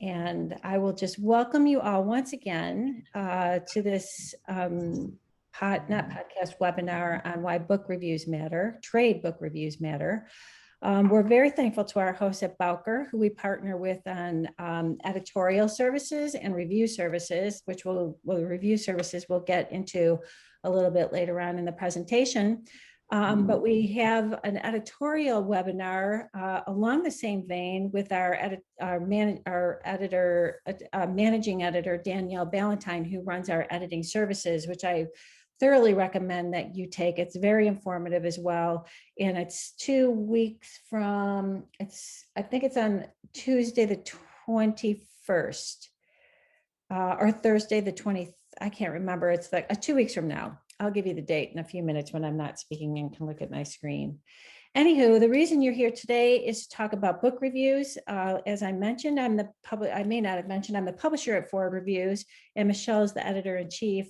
And I will just welcome you all once again to this podcast webinar on why book reviews matter, trade book reviews matter. We're very thankful to our hosts at Bowker, who we partner with on editorial services and review services, which review services we'll get into a little bit later on in the presentation. But we have an editorial webinar along the same vein with our managing editor, Danielle Ballantyne, who runs our editing services, which I thoroughly recommend that you take. It's very informative as well. And it's 2 weeks from, I think it's on Tuesday, the 21st, or Thursday, the 20th. I can't remember. It's like 2 weeks from now. I'll give you the date in a few minutes when I'm not speaking and can look at my screen. Anywho, the reason you're here today is to talk about book reviews. As I mentioned, I'm the publisher at Foreword Reviews, and Michelle is the editor-in-chief.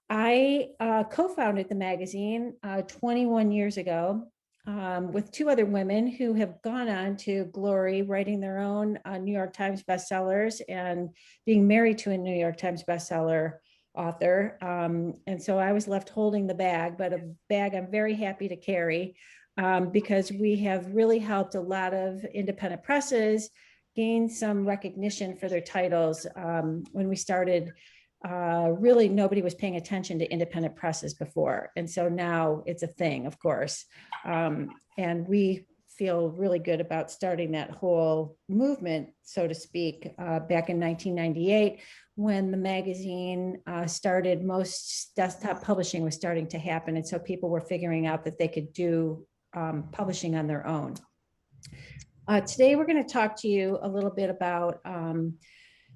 I co-founded the magazine 21 years ago with two other women who have gone on to glory, writing their own New York Times bestsellers and being married to a New York Times bestseller author. And so I was left holding the bag, but a bag I'm very happy to carry because we have really helped a lot of independent presses gain some recognition for their titles. When we started, really nobody was paying attention to independent presses before. And so now it's a thing, of course. And we feel really good about starting that whole movement, so to speak, back in 1998, when the magazine started. Most desktop publishing was starting to happen. And so people were figuring out that they could do publishing on their own. Today, we're going to talk to you a little bit about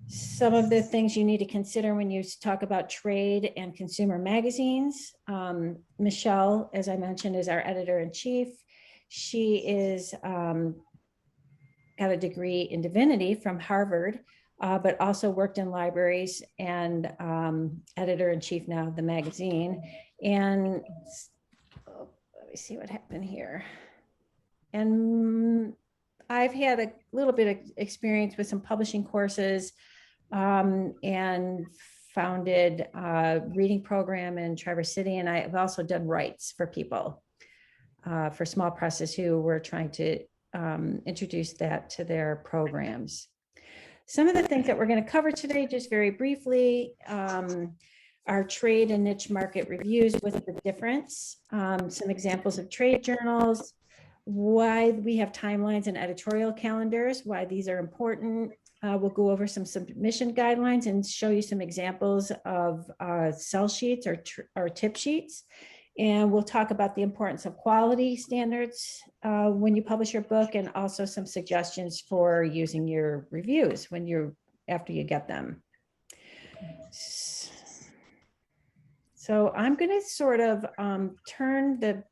some of the things you need to consider when you talk about trade and consumer magazines. Michelle, as I mentioned, is our editor-in-chief. She is got a degree in divinity from Harvard, but also worked in libraries and editor-in-chief now of the magazine. And let me see what happened here. And I've had a little bit of experience with some publishing courses and founded a reading program in Traverse City. And I've also done rights for people, for small presses who were trying to introduce that to their programs. Some of the things that we're going to cover today, just very briefly, are trade and niche market reviews with the difference, some examples of trade journals, why we have timelines and editorial calendars, why these are important. We'll go over some submission guidelines and show you some examples of sell sheets or tip sheets. And we'll talk about the importance of quality standards when you publish your book, and also some suggestions for using your reviews after you get them. So I'm going to sort of turn the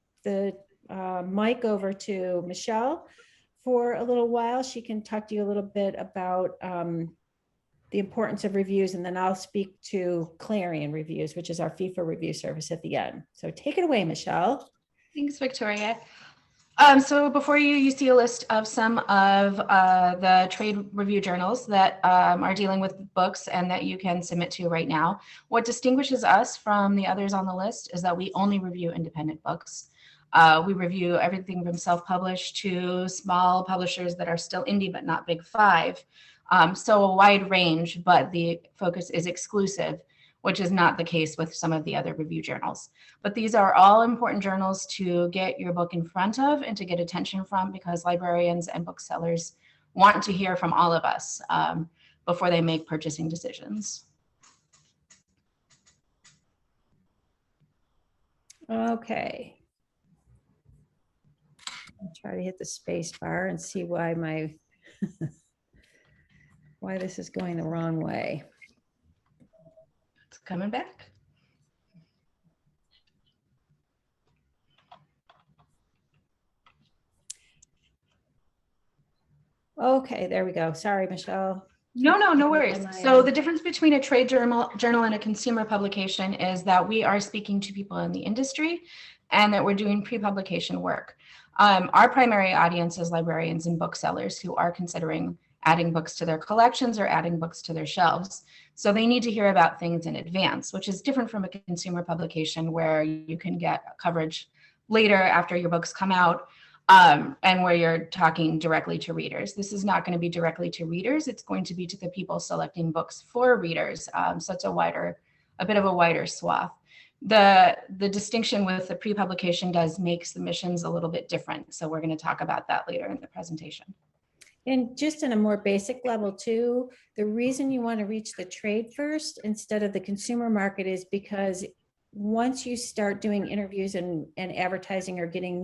mic over to Michelle for a little while. She can talk to you a little bit about the importance of reviews, and then I'll speak to Clarion Reviews, which is our FIFA review service at the end. So take it away, Michelle. Thanks, Victoria. So before you see a list of some of the trade review journals that are dealing with books and that you can submit to right now. What distinguishes us from the others on the list is that we only review independent books. We review everything from self-published to small publishers that are still indie but not big five. So a wide range, but the focus is exclusive, which is not the case with some of the other review journals. But these are all important journals to get your book in front of and to get attention from, because librarians and booksellers want to hear from all of us before they make purchasing decisions. Okay. I'll try to hit the space bar and see why why this is going the wrong way. It's coming back. Okay, there we go. Sorry, Michelle. No worries. So the difference between a trade journal and a consumer publication is that we are speaking to people in the industry and that we're doing pre-publication work. Our primary audience is librarians and booksellers who are considering adding books to their collections or adding books to their shelves. So they need to hear about things in advance, which is different from a consumer publication where you can get coverage later after your books come out, and where you're talking directly to readers. This is not going to be directly to readers. It's going to be to the people selecting books for readers. So it's a bit of a wider swath. The distinction with the pre-publication does make submissions a little bit different. So we're going to talk about that later in the presentation. And just in a more basic level too, the reason you want to reach the trade first instead of the consumer market is because once you start doing interviews and advertising or getting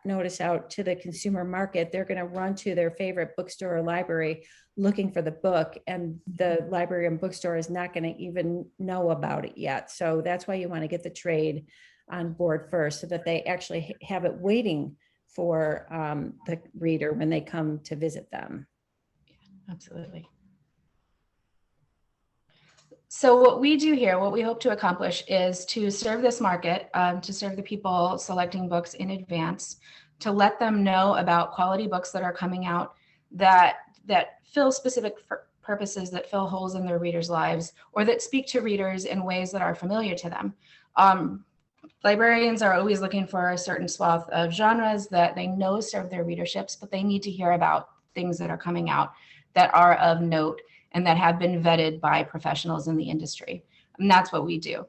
notice out to the consumer market, they're going to run to their favorite bookstore or library looking for the book, and the library and bookstore is not going to even know about it yet. So that's why you want to get the trade on board first, so that they actually have it waiting for the reader when they come to visit them. Yeah, absolutely. So what we do here, what we hope to accomplish is to serve this market, to serve the people selecting books in advance, to let them know about quality books that are coming out that fill specific purposes, that fill holes in their readers' lives, or that speak to readers in ways that are familiar to them. Librarians are always looking for a certain swath of genres that they know serve their readerships, but they need to hear about things that are coming out that are of note and that have been vetted by professionals in the industry. And that's what we do.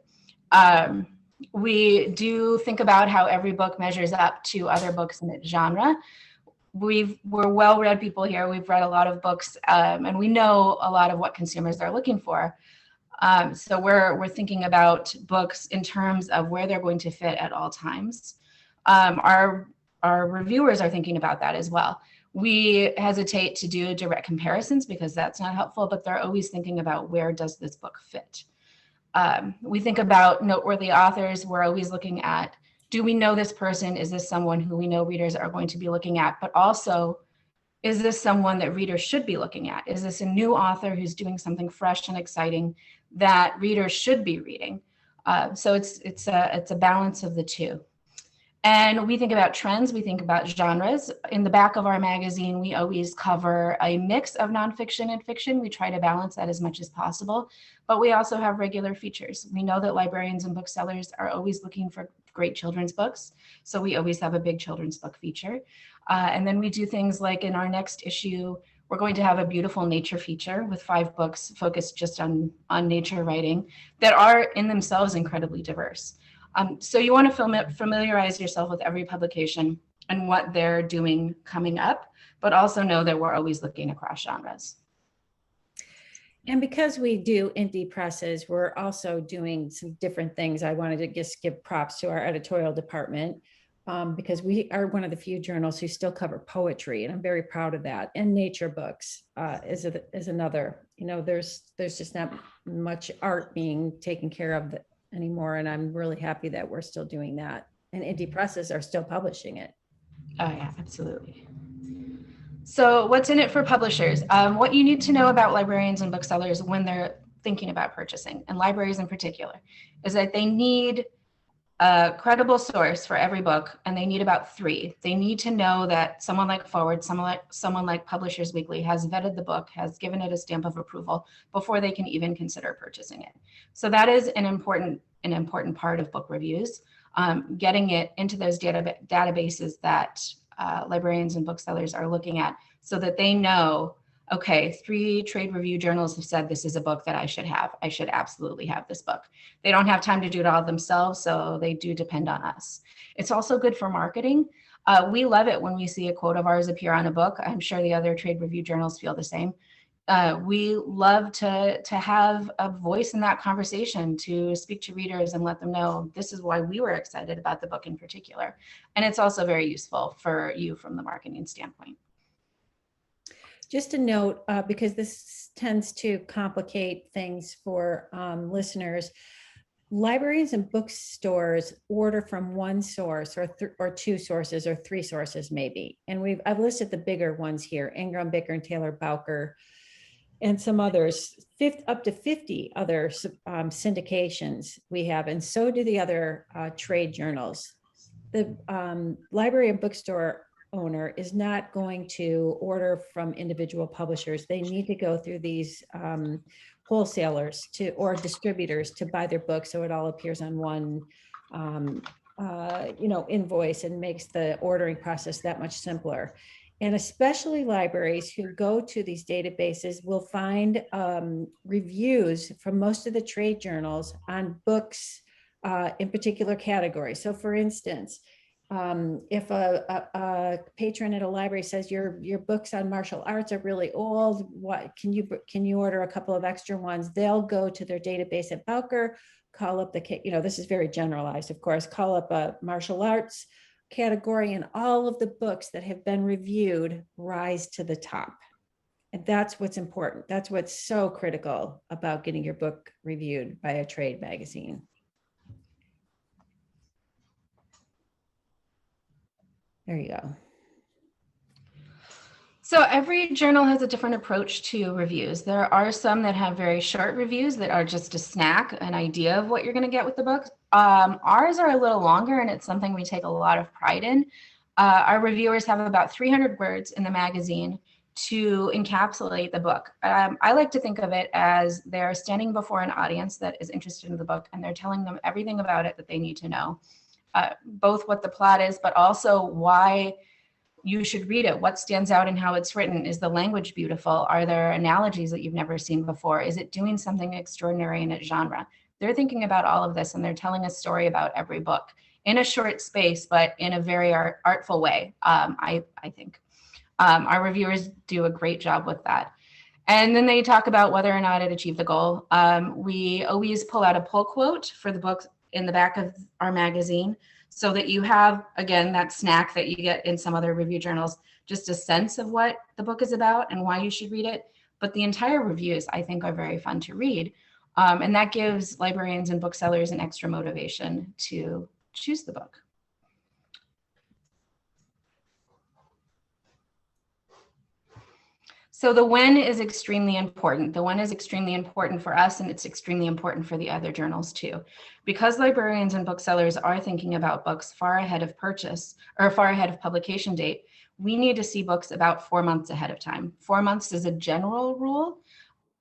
We do think about how every book measures up to other books in its genre. We're well-read people here. We've read a lot of books, and we know a lot of what consumers are looking for. So we're thinking about books in terms of where they're going to fit at all times. Our reviewers are thinking about that as well. We hesitate to do direct comparisons because that's not helpful, but they're always thinking about where does this book fit. We think about noteworthy authors. We're always looking at, do we know this person? Is this someone who we know readers are going to be looking at? But also, is this someone that readers should be looking at? Is this a new author who's doing something fresh and exciting that readers should be reading? So it's a balance of the two. And we think about trends, we think about genres. In the back of our magazine, we always cover a mix of nonfiction and fiction. We try to balance that as much as possible, but we also have regular features. We know that librarians and booksellers are always looking for great children's books, so we always have a big children's book feature. And then we do things like in our next issue, we're going to have a beautiful nature feature with 5 books focused just on nature writing that are in themselves incredibly diverse. So you want to familiarize yourself with every publication and what they're doing coming up, but also know that we're always looking across genres. And because we do indie presses, we're also doing some different things. I wanted to just give props to our editorial department because we are one of the few journals who still cover poetry, and I'm very proud of that. And nature books is another. You know, there's just not much art being taken care of anymore, and I'm really happy that we're still doing that. And indie presses are still publishing it. Oh yeah, absolutely. So what's in it for publishers? What you need to know about librarians and booksellers when they're thinking about purchasing, and libraries in particular, is that they need a credible source for every book, and they need about 3. They need to know that someone like Foreword, someone like Publishers Weekly has vetted the book, has given it a stamp of approval before they can even consider purchasing it. So that is an important part of book reviews, getting it into those databases that librarians and booksellers are looking at, so that they know, okay, 3 trade review journals have said this is a book that I should have. I should absolutely have this book. They don't have time to do it all themselves, so they do depend on us. It's also good for marketing. We love it when we see a quote of ours appear on a book. I'm sure the other trade review journals feel the same. We love to have a voice in that conversation, to speak to readers and let them know this is why we were excited about the book in particular. And it's also very useful for you from the marketing standpoint. Just a note, because this tends to complicate things for listeners, libraries and bookstores order from one source or 2 sources or 3 sources maybe. And I've listed the bigger ones here: Ingram, Baker and Taylor, Bowker, and some others, up to 50 other syndications we have, and so do the other trade journals. The library and bookstore owner is not going to order from individual publishers. They need to go through these wholesalers or distributors to buy their books, so it all appears on one invoice, and makes the ordering process that much simpler. And especially libraries who go to these databases will find reviews from most of the trade journals on books in particular categories. So for instance, if a patron at a library says your books on martial arts are really old, what can you order a couple of extra ones? They'll go to their database at Bowker, call up this is very generalized, of course, call up a martial arts category, and all of the books that have been reviewed rise to the top. And that's what's important. That's what's so critical about getting your book reviewed by a trade magazine. There you go. So every journal has a different approach to reviews. There are some that have very short reviews that are just a snack, an idea of what you're going to get with the book. Ours are a little longer, and it's something we take a lot of pride in. Our reviewers have about 300 words in the magazine to encapsulate the book. I like to think of it as they're standing before an audience that is interested in the book, and they're telling them everything about it that they need to know, both what the plot is, but also why you should read it. What stands out in how it's written? Is the language beautiful? Are there analogies that you've never seen before? Is it doing something extraordinary in its genre? They're thinking about all of this, and they're telling a story about every book in a short space, but in a very artful way, I think. Our reviewers do a great job with that. And then they talk about whether or not it achieved the goal. We always pull out a pull quote for the book in the back of our magazine, so that you have, again, that snack that you get in some other review journals, just a sense of what the book is about and why you should read it. But the entire reviews, I think, are very fun to read. And that gives librarians and booksellers an extra motivation to choose the book. So the when is extremely important. The when is extremely important for us, and it's extremely important for the other journals too. Because librarians and booksellers are thinking about books far ahead of purchase or far ahead of publication date, we need to see books about 4 months ahead of time. 4 months is a general rule.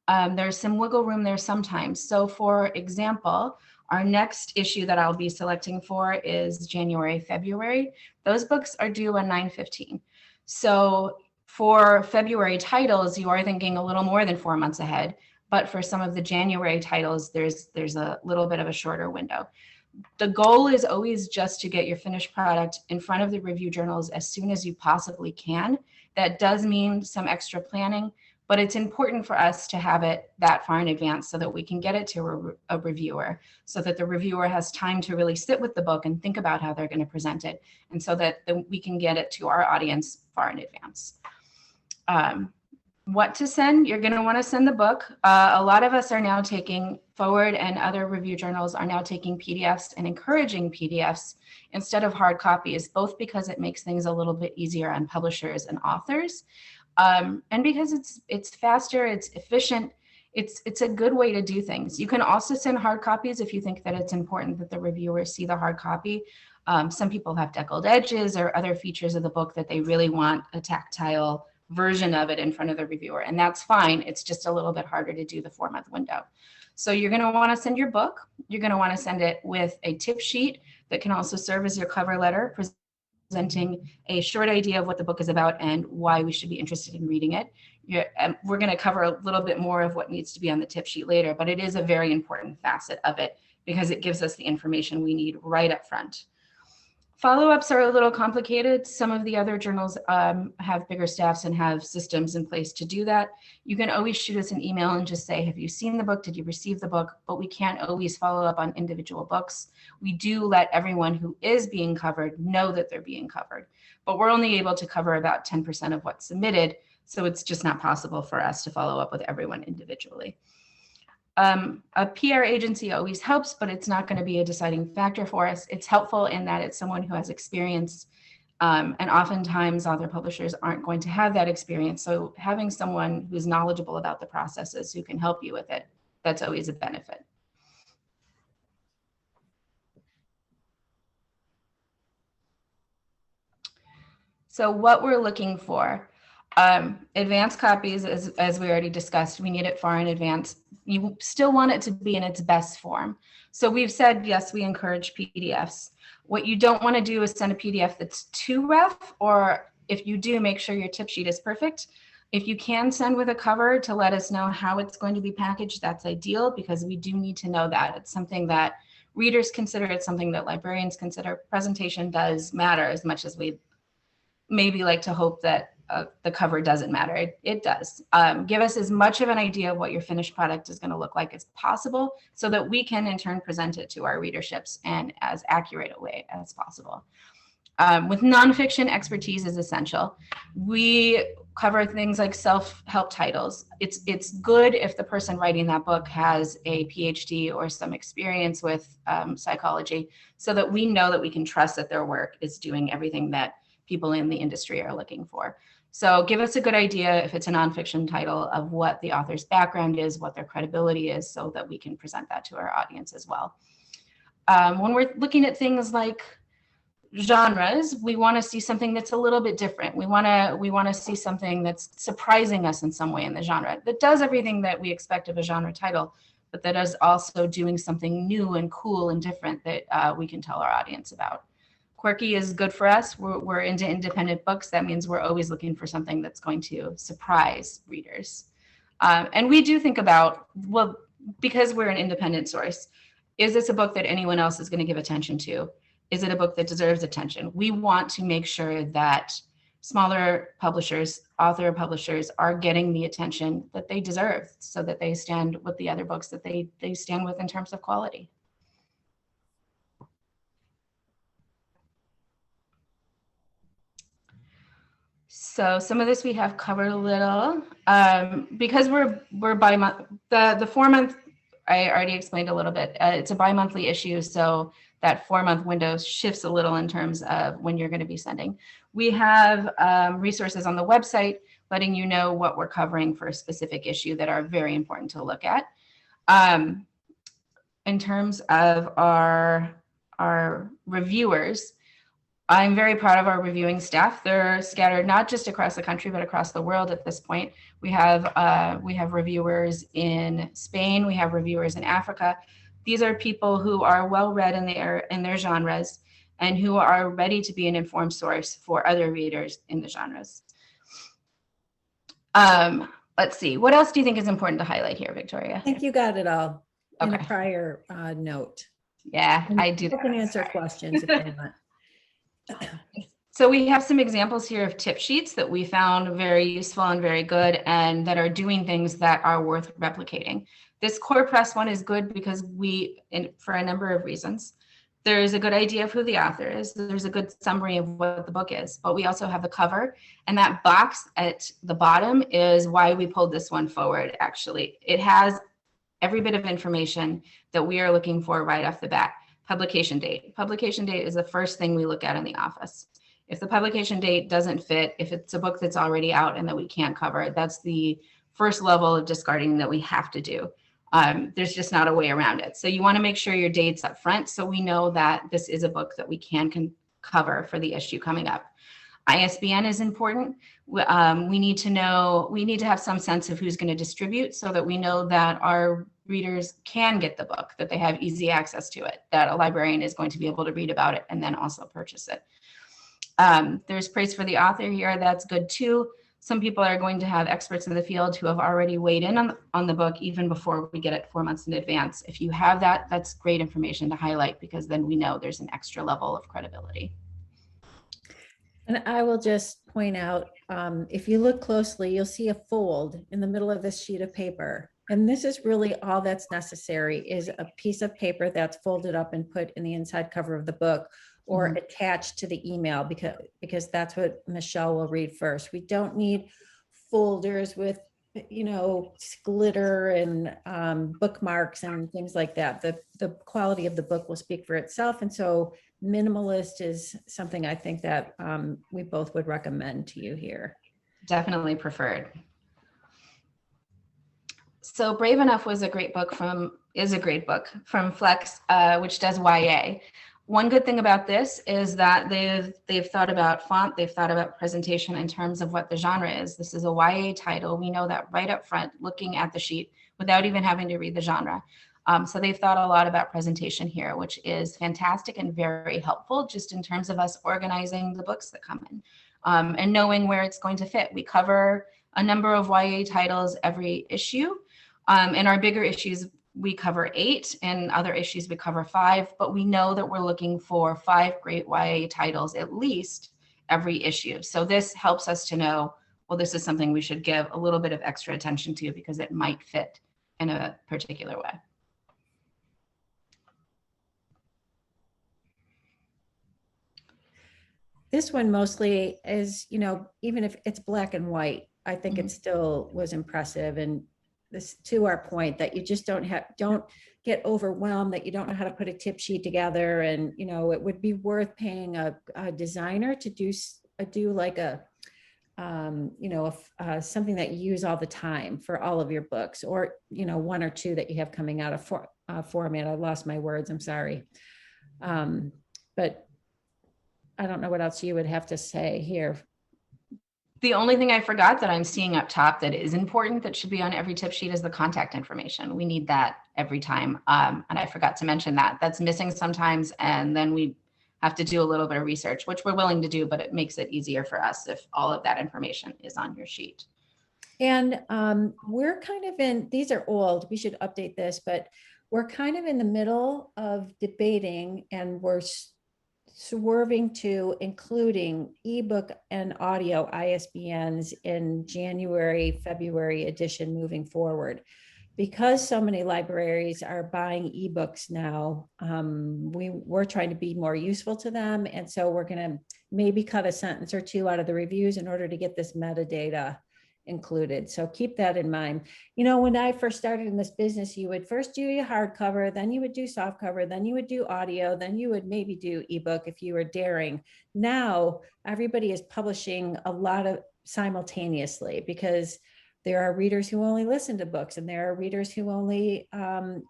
There's some wiggle room there sometimes. So for example, our next issue that I'll be selecting for is January, February. Those books are due on 9/15. So for February titles, you are thinking a little more than 4 months ahead, but for some of the January titles, there's a little bit of a shorter window. The goal is always just to get your finished product in front of the review journals as soon as you possibly can. That does mean some extra planning, but it's important for us to have it that far in advance so that we can get it to a reviewer, so that the reviewer has time to really sit with the book and think about how they're going to present it, and so that we can get it to our audience far in advance. What to send? You're going to want to send the book. A lot of us are now taking, Foreword and other review journals are now taking PDFs and encouraging PDFs instead of hard copies, both because it makes things a little bit easier on publishers and authors, and because it's faster, it's efficient, it's a good way to do things. You can also send hard copies if you think that it's important that the reviewers see the hard copy. Some people have deckled edges or other features of the book that they really want a tactile version of it in front of the reviewer, and that's fine. It's just a little bit harder to do the 4-month window. So you're going to want to send your book. You're going to want to send it with a tip sheet that can also serve as your cover letter, presenting a short idea of what the book is about and why we should be interested in reading it. We're going to cover a little bit more of what needs to be on the tip sheet later, but it is a very important facet of it because it gives us the information we need right up front. Follow-ups are a little complicated. Some of the other journals have bigger staffs and have systems in place to do that. You can always shoot us an email and just say, have you seen the book? Did you receive the book? But we can't always follow up on individual books. We do let everyone who is being covered know that they're being covered, but we're only able to cover about 10% of what's submitted. So it's just not possible for us to follow up with everyone individually. A PR agency always helps, but it's not going to be a deciding factor for us. It's helpful in that it's someone who has experience, and oftentimes other publishers aren't going to have that experience. So having someone who's knowledgeable about the processes who can help you with it, that's always a benefit. So what we're looking for, advanced copies, as we already discussed, we need it far in advance. You still want it to be in its best form. So we've said, yes, we encourage PDFs. What you don't want to do is send a PDF that's too rough, or if you do, make sure your tip sheet is perfect. If you can send with a cover to let us know how it's going to be packaged, that's ideal, because we do need to know that. It's something that readers consider, it's something that librarians consider. Presentation does matter as much as we maybe like to hope that the cover doesn't matter. It does. Give us as much of an idea of what your finished product is going to look like as possible, so that we can in turn present it to our readerships in as accurate a way as possible. With nonfiction, expertise is essential. We cover things like self-help titles. It's good if the person writing that book has a PhD or some experience with psychology, so that we know that we can trust that their work is doing everything that people in the industry are looking for. So give us a good idea, if it's a nonfiction title, of what the author's background is, what their credibility is, so that we can present that to our audience as well. When we're looking at things like genres, we want to see something that's a little bit different. We want to see something that's surprising us in some way in the genre, that does everything that we expect of a genre title, but that is also doing something new and cool and different that we can tell our audience about. Quirky is good for us. We're into independent books. That means we're always looking for something that's going to surprise readers. And we do think about, well, because we're an independent source, is this a book that anyone else is going to give attention to? Is it a book that deserves attention? We want to make sure that smaller publishers, author publishers, are getting the attention that they deserve, so that they stand with the other books that they stand with in terms of quality. So some of this we have covered a little, because we're bi-month. The 4-month, I already explained a little bit. It's a bi-monthly issue, so that 4-month window shifts a little in terms of when you're going to be sending. We have resources on the website letting you know what we're covering for a specific issue that are very important to look at. In terms of our reviewers, I'm very proud of our reviewing staff. They're scattered not just across the country, but across the world at this point. We have reviewers in Spain. We have reviewers in Africa. These are people who are well-read in their genres, and who are ready to be an informed source for other readers in the genres. Let's see. What else do you think is important to highlight here, Victoria? I think you got it all in Okay. a prior note. Yeah, I do. You can answer questions if they want. So we have some examples here of tip sheets that we found very useful and very good, and that are doing things that are worth replicating. This core press one is good because for a number of reasons. There's a good idea of who the author is. There's a good summary of what the book is, but we also have the cover, and that box at the bottom is why we pulled this one forward. Actually, it has every bit of information that we are looking for right off the bat. Publication date. Publication date is the first thing we look at in the office. If the publication date doesn't fit, if it's a book that's already out and that we can't cover, that's the first level of discarding that we have to do. There's just not a way around it. So you want to make sure your date's up front, so we know that this is a book that we can cover for the issue coming up. ISBN is important. We need to have some sense of who's going to distribute, so that we know that our readers can get the book, that they have easy access to it, that a librarian is going to be able to read about it and then also purchase it. There's praise for the author here. That's good too. Some people are going to have experts in the field who have already weighed in on the book even before we get it 4 months in advance. If you have that, that's great information to highlight, because then we know there's an extra level of credibility. And I will just point out, if you look closely, you'll see a fold in the middle of this sheet of paper. And this is really all that's necessary, is a piece of paper that's folded up and put in the inside cover of the book, or attached to the email, because that's what Michelle will read first. We don't need folders with, glitter and bookmarks and things like that. The quality of the book will speak for itself. And so minimalist is something I think that we both would recommend to you here. Definitely preferred. So Brave Enough is a great book from Flex, which does YA. One good thing about this is that they've thought about font, they've thought about presentation in terms of what the genre is. This is a YA title. We know that right up front, looking at the sheet without even having to read the genre. So they've thought a lot about presentation here, which is fantastic and very helpful just in terms of us organizing the books that come in, and knowing where it's going to fit. We cover a number of YA titles every issue. In our bigger issues, we cover 8, and other issues we cover 5, but we know that we're looking for 5 great YA titles at least every issue. So this helps us to know, well, this is something we should give a little bit of extra attention to because it might fit in a particular way. This one mostly is, even if it's black and white, I think it still was impressive. And this, to our point, that you just don't get overwhelmed, that you don't know how to put a tip sheet together. And, it would be worth paying a designer to do like a, something that you use all the time for all of your books, or, 1 or 2 that you have coming out of format. I lost my words. I'm sorry. But I don't know what else you would have to say here. The only thing I forgot that I'm seeing up top that is important that should be on every tip sheet is the contact information. We need that every time. And I forgot to mention that. That's missing sometimes. And then we have to do a little bit of research, which we're willing to do, but it makes it easier for us if all of that information is on your sheet. And we're kind of in, these are old, we should update this, but we're kind of in the middle of debating, and we're swerving to including ebook and audio ISBNs in January, February edition moving forward. Because so many libraries are buying ebooks now, we're trying to be more useful to them. And so we're going to maybe cut a sentence or 2 out of the reviews in order to get this metadata included. So keep that in mind. When I first started in this business, you would first do your hardcover, then you would do soft cover, then you would do audio, then you would maybe do ebook if you were daring. Now, everybody is publishing a lot of simultaneously, because there are readers who only listen to books, and there are readers who only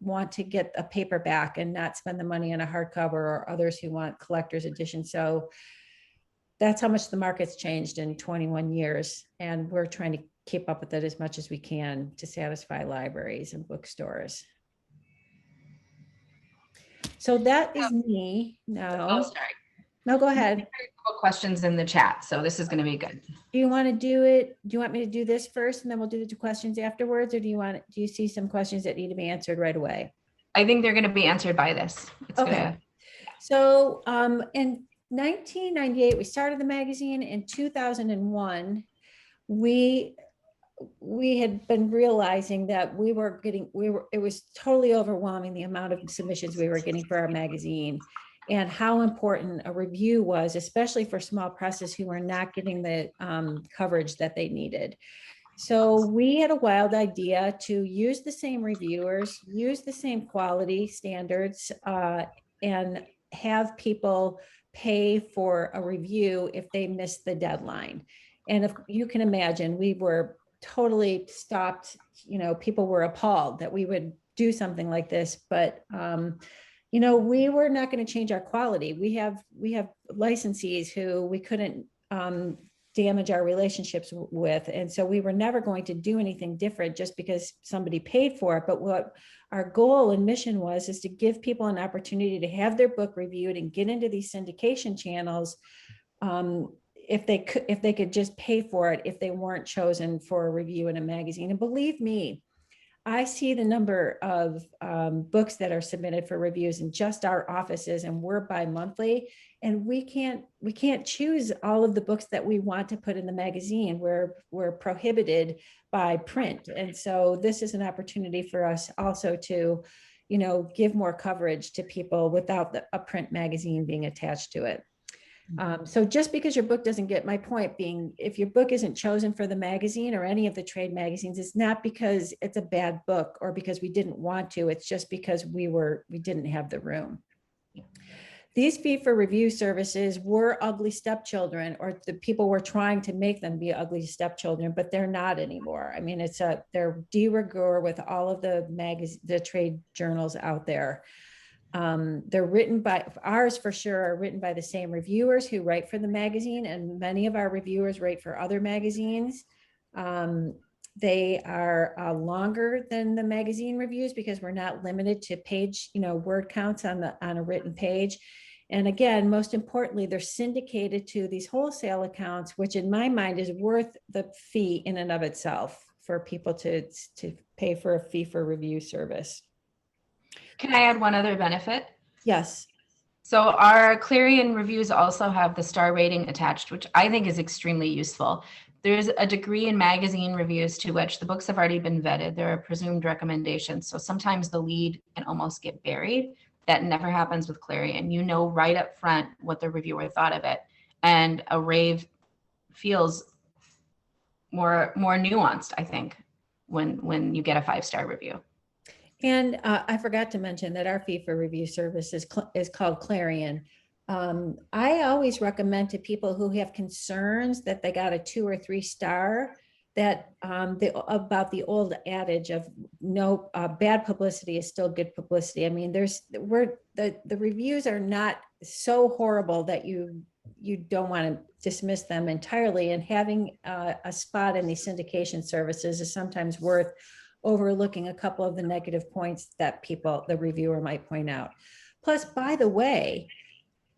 want to get a paperback and not spend the money on a hardcover, or others who want collector's edition. So that's how much the market's changed in 21 years. And we're trying to keep up with it as much as we can to satisfy libraries and bookstores. So that is me now. Oh, sorry. No, go ahead. Questions in the chat. So this is going to be good. Do you want to do it? Do you want me to do this first and then we'll do the 2 questions afterwards? Or do you see some questions that need to be answered right away? I think they're going to be answered by this. Okay. So in 1998, we started the magazine. In 2001, we had been realizing that it was totally overwhelming, the amount of submissions we were getting for our magazine, and how important a review was, especially for small presses who were not getting the coverage that they needed. So we had a wild idea to use the same reviewers, use the same quality standards, and have people pay for a review if they missed the deadline. And if you can imagine, we were totally stopped. People were appalled that we would do something like this, but we were not going to change our quality. We have licensees who we couldn't damage our relationships with. And so we were never going to do anything different just because somebody paid for it. But what our goal and mission is to give people an opportunity to have their book reviewed and get into these syndication channels, if they could just pay for it, if they weren't chosen for a review in a magazine. And believe me, I see the number of books that are submitted for reviews in just our offices, and we're bi-monthly, and we can't choose all of the books that we want to put in the magazine. We're prohibited by print. And so this is an opportunity for us also to, give more coverage to people without a print magazine being attached to it. So just because your book doesn't get, my point being, if your book isn't chosen for the magazine or any of the trade magazines, it's not because it's a bad book or because we didn't want to. It's just because we didn't have the room. These fee for review services were ugly stepchildren, or the people were trying to make them be ugly stepchildren, but they're not anymore. I mean, they're de rigueur with all of the trade journals out there. They're written by, ours for sure are written by the same reviewers who write for the magazine, and many of our reviewers write for other magazines. They are longer than the magazine reviews because we're not limited to page, word counts on a written page. And again, most importantly, they're syndicated to these wholesale accounts, which in my mind is worth the fee in and of itself for people to pay for a fee for review service. Can I add one other benefit? Yes. So our Clarion reviews also have the star rating attached, which I think is extremely useful. There's a degree in magazine reviews to which the books have already been vetted. There are presumed recommendations. So sometimes the lead can almost get buried. That never happens with Clarion. You know right up front what the reviewer thought of it. And a rave feels more nuanced, I think, when you get a 5-star review. And I forgot to mention that our fee for review service is called Clarion. I always recommend to people who have concerns that they got a 2 or 3 star that about the old adage of no bad publicity is still good publicity. I mean, the reviews are not so horrible that you don't want to dismiss them entirely. And having a spot in these syndication services is sometimes worth overlooking a couple of the negative points that the reviewer might point out. Plus, by the way,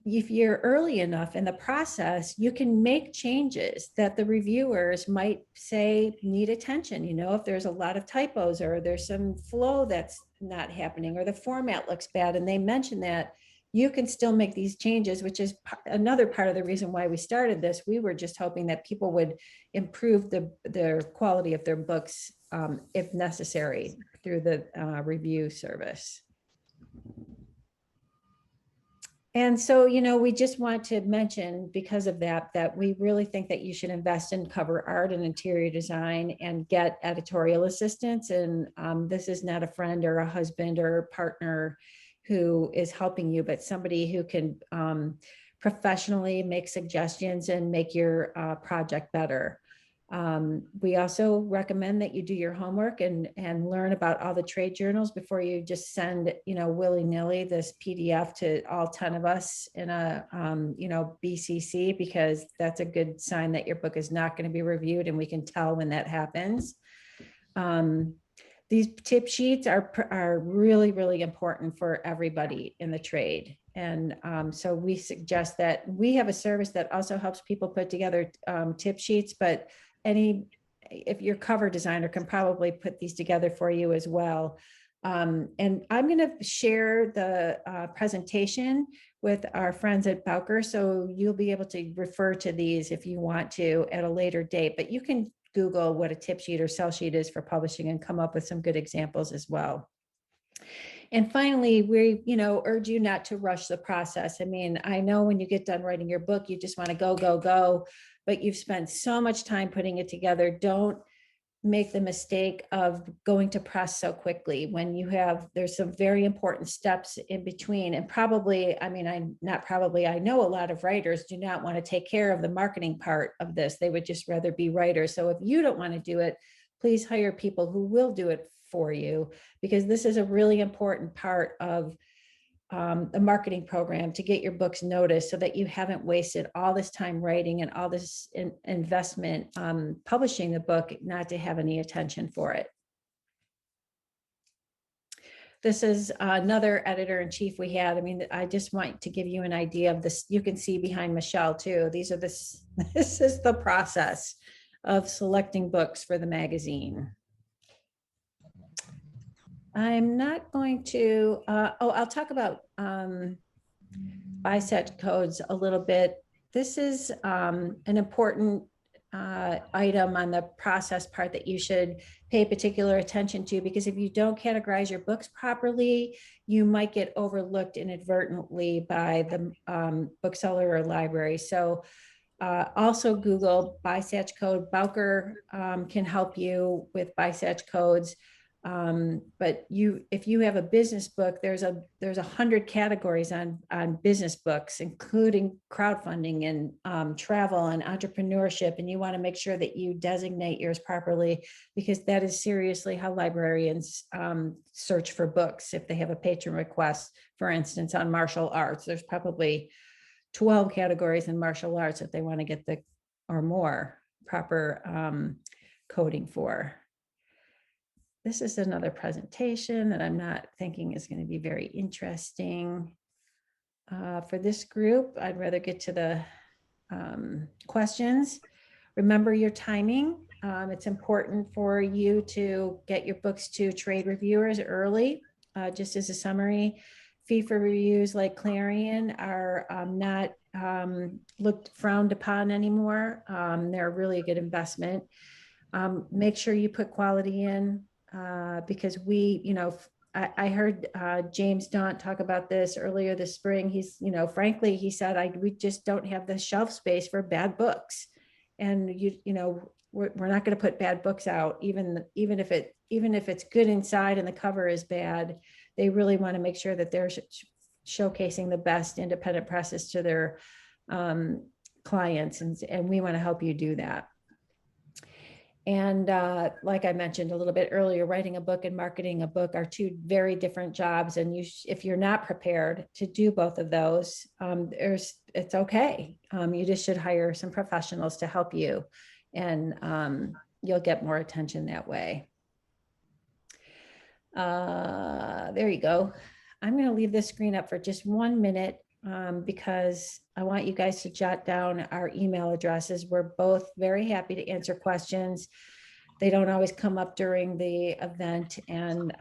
if you're early enough in the process, you can make changes that the reviewers might say need attention. If there's a lot of typos or there's some flow that's not happening or the format looks bad and they mention that, you can still make these changes, which is another part of the reason why we started this. We were just hoping that people would improve their quality of their books if necessary through the review service. And so, we just want to mention because of that we really think that you should invest in cover art and interior design and get editorial assistance. And this is not a friend or a husband or a partner who is helping you, but somebody who can professionally make suggestions and make your project better. We also recommend that you do your homework and learn about all the trade journals before you just send, willy-nilly this PDF to all 10 of us in a, BCC, because that's a good sign that your book is not going to be reviewed, and we can tell when that happens. These tip sheets are really, really important for everybody in the trade. And so we suggest that we have a service that also helps people put together tip sheets, but if your cover designer can probably put these together for you as well. And I'm going to share the presentation with our friends at Bowker, so you'll be able to refer to these if you want to at a later date, but you can Google what a tip sheet or sell sheet is for publishing and come up with some good examples as well. And finally, we, urge you not to rush the process. I mean, I know when you get done writing your book, you just want to go, go, go, but you've spent so much time putting it together. Don't make the mistake of going to press so quickly when there's some very important steps in between. And I know a lot of writers do not want to take care of the marketing part of this. They would just rather be writers. So if you don't want to do it, please hire people who will do it for you, because this is a really important part of the marketing program to get your books noticed, so that you haven't wasted all this time writing and all this investment publishing the book not to have any attention for it. This is another editor-in-chief we had. I mean, I just want to give you an idea of this. You can see behind Michelle too. This is the process of selecting books for the magazine. I'm not going to, I'll talk about BISET codes a little bit. This is an important item on the process part that you should pay particular attention to, because if you don't categorize your books properly, you might get overlooked inadvertently by the bookseller or library. So also Google BISAT code. Bowker can help you with BISAT codes. But if you have a business book, there's 100 categories on business books, including crowdfunding and travel and entrepreneurship. And you want to make sure that you designate yours properly, because that is seriously how librarians search for books. If they have a patron request, for instance, on martial arts, there's probably 12 categories in martial arts if they want to get the or more proper coding for. This is another presentation that I'm not thinking is going to be very interesting for this group. I'd rather get to the questions. Remember your timing. It's important for you to get your books to trade reviewers early. Just as a summary, fee for reviews like Clarion are not frowned upon anymore. They're really a good investment. Make sure you put quality in. Because I heard James Daunt talk about this earlier this spring. He's, frankly, he said, we just don't have the shelf space for bad books. And we're not going to put bad books out, even if it's good inside and the cover is bad. They really want to make sure that they're showcasing the best independent presses to their clients. And we want to help you do that. And like I mentioned a little bit earlier, writing a book and marketing a book are two very different jobs. And if you're not prepared to do both of those, it's okay. You just should hire some professionals to help you, and you'll get more attention that way. There you go. I'm going to leave this screen up for just 1 minute because I want you guys to jot down our email addresses. We're both very happy to answer questions. They don't always come up during the event, and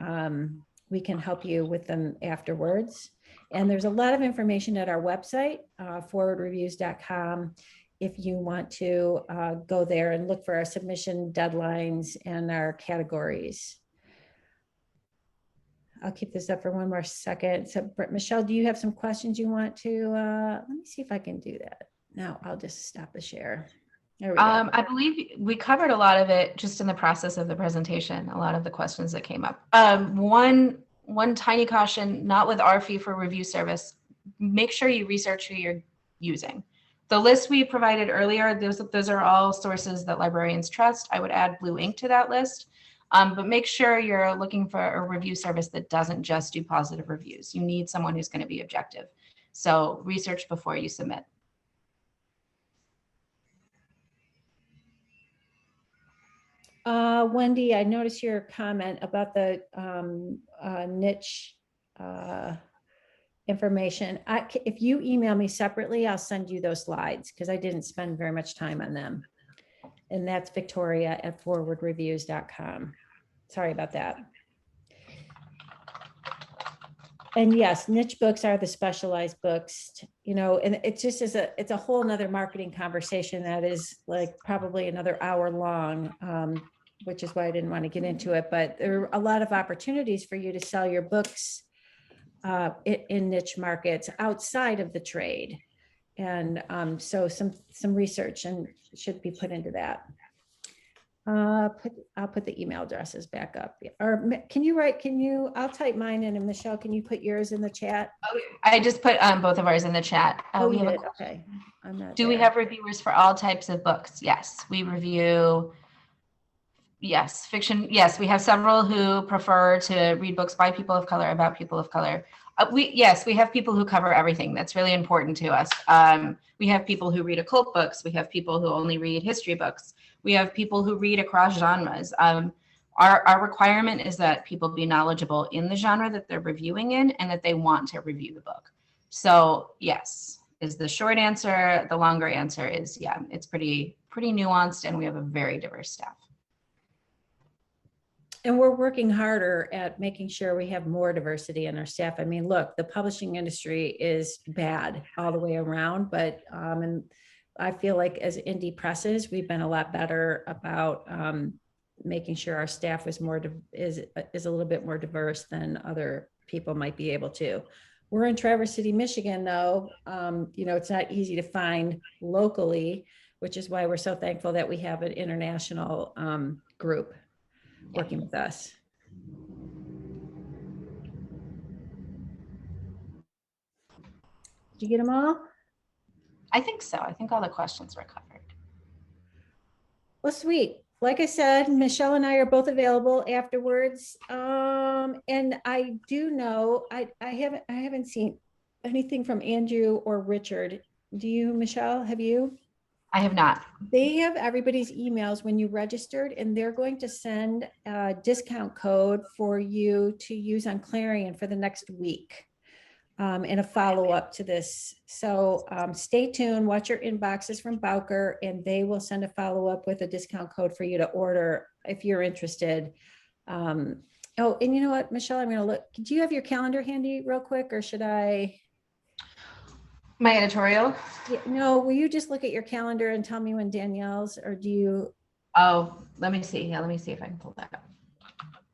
we can help you with them afterwards. And there's a lot of information at our website, forewordreviews.com, if you want to go there and look for our submission deadlines and our categories. I'll keep this up for one more second. So Michelle, do you have some questions you want to, let me see if I can do that. No, I'll just stop the share. There we go. I believe we covered a lot of it just in the process of the presentation, a lot of the questions that came up. One tiny caution, not with our fee for review service, make sure you research who you're using. The list we provided earlier, those are all sources that librarians trust. I would add Blue Ink to that list. But make sure you're looking for a review service that doesn't just do positive reviews. You need someone who's going to be objective. So research before you submit. Wendy, I noticed your comment about the niche information. If you email me separately, I'll send you those slides because I didn't spend very much time on them. And that's Victoria@forewordreviews.com. Sorry about that. And yes, niche books are the specialized books, and it just is it's a whole nother marketing conversation that is like probably another hour long, which is why I didn't want to get into it. But there are a lot of opportunities for you to sell your books in niche markets outside of the trade. And so some research and should be put into that. I'll put the email addresses back up. Or I'll type mine in, and Michelle, can you put yours in the chat? Okay. I just put both of ours in the chat. You did? Okay. I'm not Do we have reviewers for all types of books? Yes, we review. Yes, fiction. Yes, we have several who prefer to read books by people of color, about people of color. We have people who cover everything. That's really important to us. We have people who read occult books. We have people who only read history books. We have people who read across genres. Our requirement is that people be knowledgeable in the genre that they're reviewing in and that they want to review the book. So yes, is the short answer. The longer answer is, yeah, it's pretty nuanced, and we have a very diverse staff. And we're working harder at making sure we have more diversity in our staff. I mean, look, the publishing industry is bad all the way around, but and I feel like as indie presses, we've been a lot better about making sure our staff is a little bit more diverse than other people might be able to. We're in Traverse City, Michigan, though. It's not easy to find locally, which is why we're so thankful that we have an international group working with us. Did you get them all? I think so. I think all the questions were covered. Well, sweet. Like I said, Michelle and I are both available afterwards. And I do know, I haven't seen anything from Andrew or Richard. Do you, Michelle? Have you? I have not. They have everybody's emails when you registered, and they're going to send a discount code for you to use on Clarion for the next week. And a follow-up to this. So stay tuned, watch your inboxes from Bowker, and they will send a follow-up with a discount code for you to order if you're interested. Oh, and you know what, Michelle, I'm gonna look, do you have your calendar handy real quick, or should I? My editorial? Yeah, no, will you just look at your calendar and tell me when Danielle's, or do you? Oh, let me see. Yeah, let me see if I can pull that up.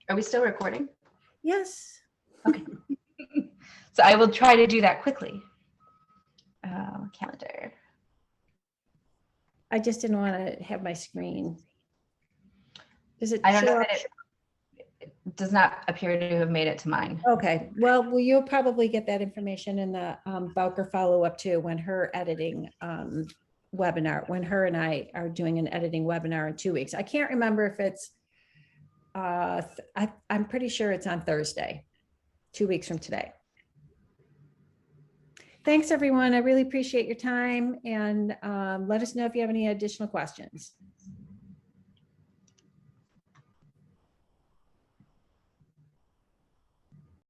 Are we still recording? Yes. Okay. So I will try to do that quickly. Calendar. I just didn't want to have my screen. Does it I don't know show up? that it does not appear to have made it to mine. Okay, well, you'll probably get that information in the Bowker follow-up too, when her editing webinar, when her and I are doing an editing webinar in 2 weeks. I can't remember if it's, I'm pretty sure it's on Thursday, 2 weeks from today. Thanks, everyone. I really appreciate your time, and let us know if you have any additional questions.